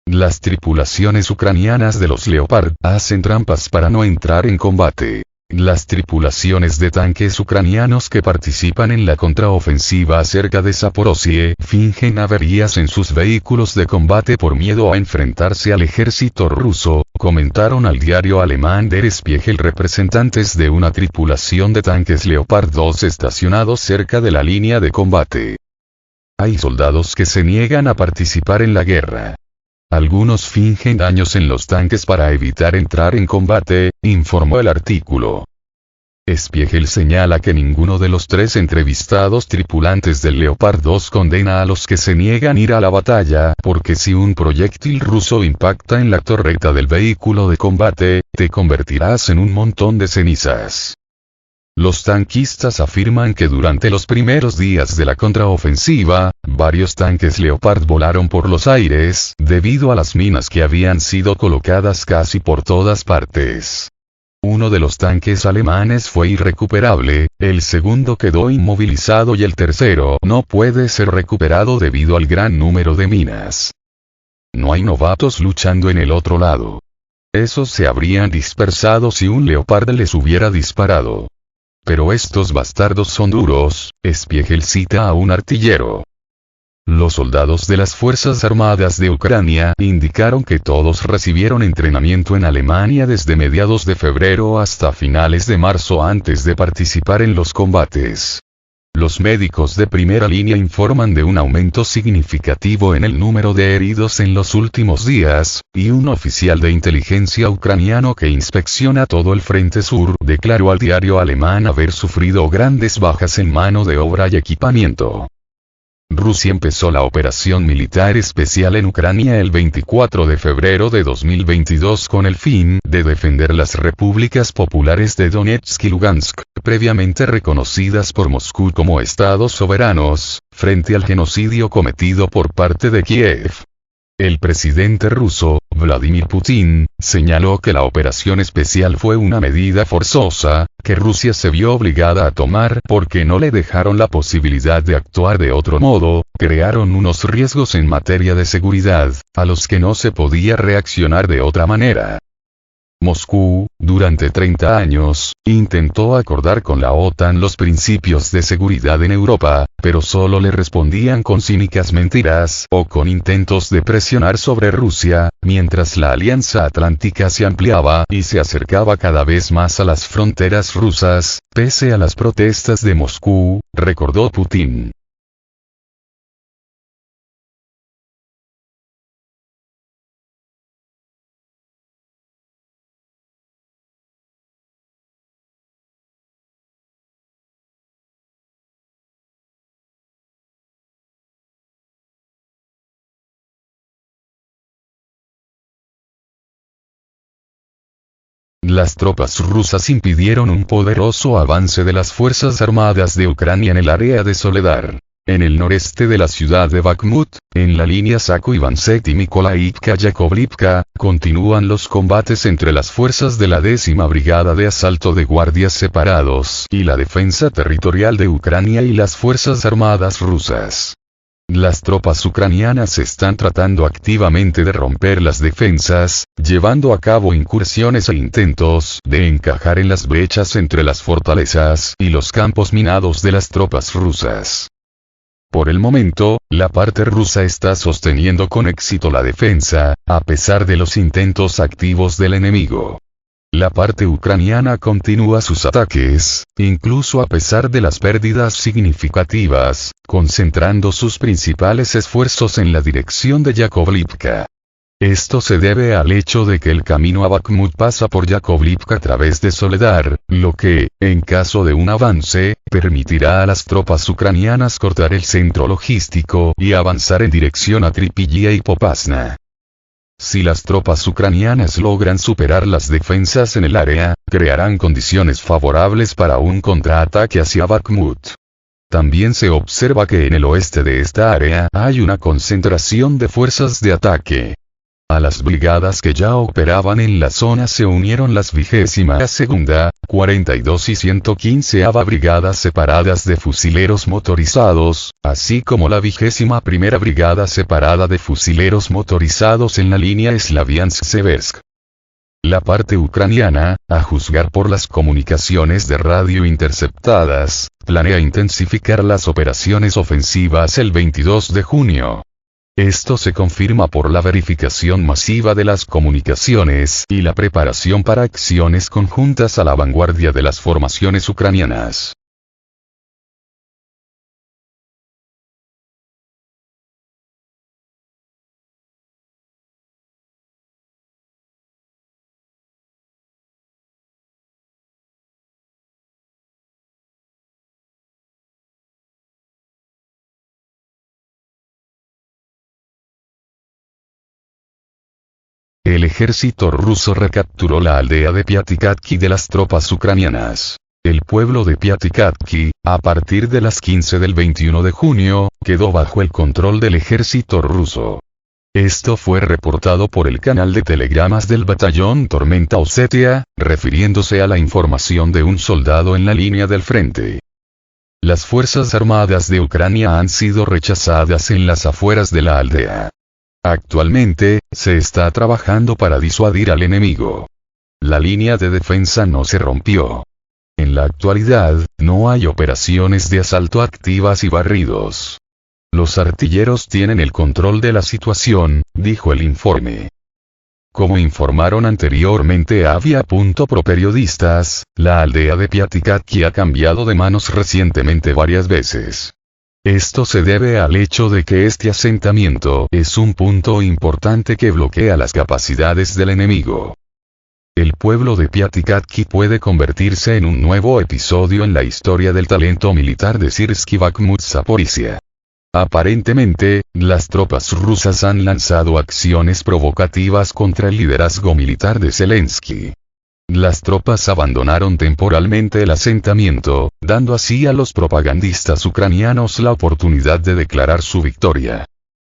Las tripulaciones ucranianas de los Leopard hacen trampas para no entrar en combate. Las tripulaciones de tanques ucranianos que participan en la contraofensiva cerca de Zaporozhye fingen averías en sus vehículos de combate por miedo a enfrentarse al ejército ruso, comentaron al diario alemán Der Spiegel representantes de una tripulación de tanques Leopard 2 estacionados cerca de la línea de combate. Hay soldados que se niegan a participar en la guerra. Algunos fingen daños en los tanques para evitar entrar en combate, informó el artículo. Spiegel señala que ninguno de los 3 entrevistados tripulantes del Leopard 2 condena a los que se niegan ir a la batalla, porque si un proyectil ruso impacta en la torreta del vehículo de combate, te convertirás en un montón de cenizas. Los tanquistas afirman que durante los primeros días de la contraofensiva, varios tanques Leopard volaron por los aires, debido a las minas que habían sido colocadas casi por todas partes. Uno de los tanques alemanes fue irrecuperable, el segundo quedó inmovilizado y el tercero no puede ser recuperado debido al gran número de minas. No hay novatos luchando en el otro lado. Esos se habrían dispersado si un Leopard les hubiera disparado. Pero estos bastardos son duros, Spiegel cita a un artillero. Los soldados de las Fuerzas Armadas de Ucrania indicaron que todos recibieron entrenamiento en Alemania desde mediados de febrero hasta finales de marzo antes de participar en los combates. Los médicos de primera línea informan de un aumento significativo en el número de heridos en los últimos días, y un oficial de inteligencia ucraniano que inspecciona todo el frente sur declaró al diario alemán haber sufrido grandes bajas en mano de obra y equipamiento. Rusia empezó la operación militar especial en Ucrania el 24 de febrero de 2022 con el fin de defender las repúblicas populares de Donetsk y Lugansk, previamente reconocidas por Moscú como estados soberanos, frente al genocidio cometido por parte de Kiev. El presidente ruso, Vladimir Putin, señaló que la operación especial fue una medida forzosa, que Rusia se vio obligada a tomar porque no le dejaron la posibilidad de actuar de otro modo, crearon unos riesgos en materia de seguridad, a los que no se podía reaccionar de otra manera. Moscú, durante 30 años, intentó acordar con la OTAN los principios de seguridad en Europa, pero solo le respondían con cínicas mentiras o con intentos de presionar sobre Rusia, mientras la Alianza Atlántica se ampliaba y se acercaba cada vez más a las fronteras rusas, pese a las protestas de Moscú, recordó Putin. Las tropas rusas impidieron un poderoso avance de las Fuerzas Armadas de Ucrania en el área de Soledar. En el noreste de la ciudad de Bakhmut, en la línea Sako-Ivanset y Mykolaiivka-Yakovlivka, continúan los combates entre las fuerzas de la 10ª Brigada de Asalto de Guardias Separados y la Defensa Territorial de Ucrania y las Fuerzas Armadas rusas. Las tropas ucranianas están tratando activamente de romper las defensas, llevando a cabo incursiones e intentos de encajar en las brechas entre las fortalezas y los campos minados de las tropas rusas. Por el momento, la parte rusa está sosteniendo con éxito la defensa, a pesar de los intentos activos del enemigo. La parte ucraniana continúa sus ataques, incluso a pesar de las pérdidas significativas, concentrando sus principales esfuerzos en la dirección de Yakovlivka. Esto se debe al hecho de que el camino a Bakhmut pasa por Yakovlivka a través de Soledar, lo que, en caso de un avance, permitirá a las tropas ucranianas cortar el centro logístico y avanzar en dirección a Tripilla y Popasna. Si las tropas ucranianas logran superar las defensas en el área, crearán condiciones favorables para un contraataque hacia Bakhmut. También se observa que en el oeste de esta área hay una concentración de fuerzas de ataque. A las brigadas que ya operaban en la zona se unieron las 22ª, 42 y 115ª brigadas separadas de fusileros motorizados, así como la 21ª brigada separada de fusileros motorizados en la línea Slaviansk-Seversk. La parte ucraniana, a juzgar por las comunicaciones de radio interceptadas, planea intensificar las operaciones ofensivas el 22 de junio. Esto se confirma por la verificación masiva de las comunicaciones y la preparación para acciones conjuntas a la vanguardia de las formaciones ucranianas. El ejército ruso recapturó la aldea de Piatikatki de las tropas ucranianas. El pueblo de Piatikatki, a partir de las 15 del 21 de junio, quedó bajo el control del ejército ruso. Esto fue reportado por el canal de telegramas del batallón Tormenta Osetia, refiriéndose a la información de un soldado en la línea del frente. Las fuerzas armadas de Ucrania han sido rechazadas en las afueras de la aldea. Actualmente, se está trabajando para disuadir al enemigo. La línea de defensa no se rompió. En la actualidad, no hay operaciones de asalto activas y barridos. Los artilleros tienen el control de la situación, dijo el informe. Como informaron anteriormente a Avia.pro periodistas, la aldea de Piatikatki ha cambiado de manos recientemente varias veces. Esto se debe al hecho de que este asentamiento es un punto importante que bloquea las capacidades del enemigo. El pueblo de Piatikatki puede convertirse en un nuevo episodio en la historia del talento militar de Sirsky Bakhmut Zaporizhia. Aparentemente, las tropas rusas han lanzado acciones provocativas contra el liderazgo militar de Zelensky. Las tropas abandonaron temporalmente el asentamiento, dando así a los propagandistas ucranianos la oportunidad de declarar su victoria.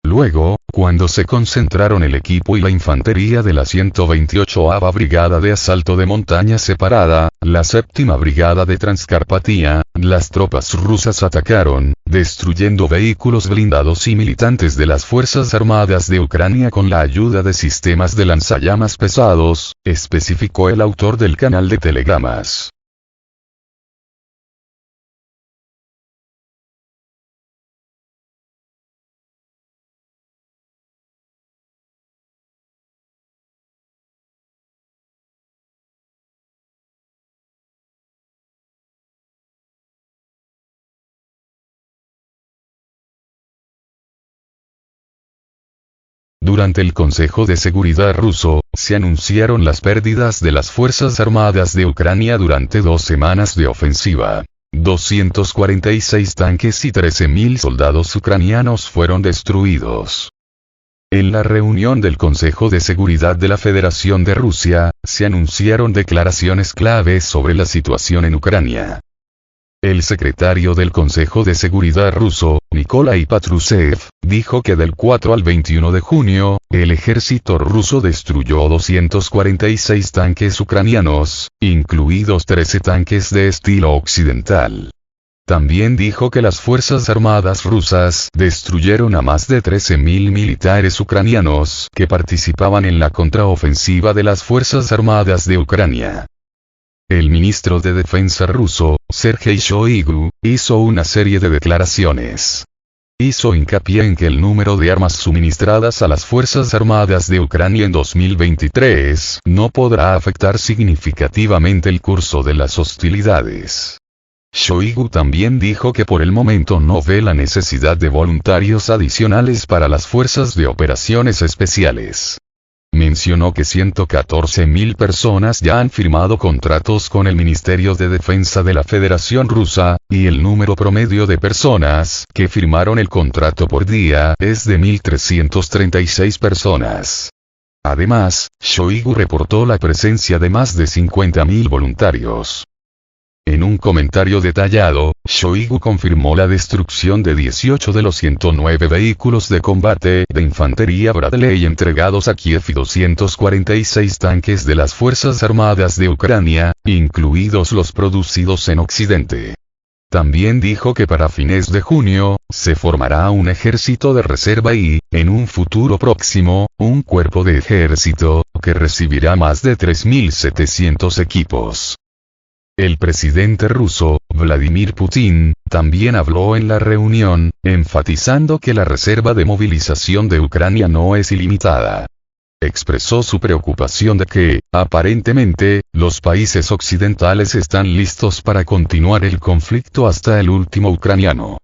Luego, cuando se concentraron el equipo y la infantería de la 128ª Brigada de Asalto de Montaña separada, la 7ª Brigada de Transcarpatía, las tropas rusas atacaron, destruyendo vehículos blindados y militantes de las Fuerzas Armadas de Ucrania con la ayuda de sistemas de lanzallamas pesados, especificó el autor del canal de telegramas. Durante el Consejo de Seguridad ruso, se anunciaron las pérdidas de las Fuerzas Armadas de Ucrania durante 2 semanas de ofensiva. 246 tanques y 13.000 soldados ucranianos fueron destruidos. En la reunión del Consejo de Seguridad de la Federación de Rusia, se anunciaron declaraciones claves sobre la situación en Ucrania. El secretario del Consejo de Seguridad ruso, Nikolai Patrushev, dijo que del 4 al 21 de junio, el ejército ruso destruyó 246 tanques ucranianos, incluidos 13 tanques de estilo occidental. También dijo que las Fuerzas Armadas rusas destruyeron a más de 13.000 militares ucranianos que participaban en la contraofensiva de las Fuerzas Armadas de Ucrania. El ministro de Defensa ruso, Sergei Shoigu, hizo una serie de declaraciones. Hizo hincapié en que el número de armas suministradas a las Fuerzas Armadas de Ucrania en 2023 no podrá afectar significativamente el curso de las hostilidades. Shoigu también dijo que por el momento no ve la necesidad de voluntarios adicionales para las fuerzas de operaciones especiales. Mencionó que 114.000 personas ya han firmado contratos con el Ministerio de Defensa de la Federación Rusa, y el número promedio de personas que firmaron el contrato por día es de 1.336 personas. Además, Shoigu reportó la presencia de más de 50.000 voluntarios. En un comentario detallado, Shoigu confirmó la destrucción de 18 de los 109 vehículos de combate de infantería Bradley entregados a Kiev y 246 tanques de las Fuerzas Armadas de Ucrania, incluidos los producidos en Occidente. También dijo que para fines de junio, se formará un ejército de reserva y, en un futuro próximo, un cuerpo de ejército, que recibirá más de 3.700 equipos. El presidente ruso, Vladimir Putin, también habló en la reunión, enfatizando que la reserva de movilización de Ucrania no es ilimitada. Expresó su preocupación de que, aparentemente, los países occidentales están listos para continuar el conflicto hasta el último ucraniano.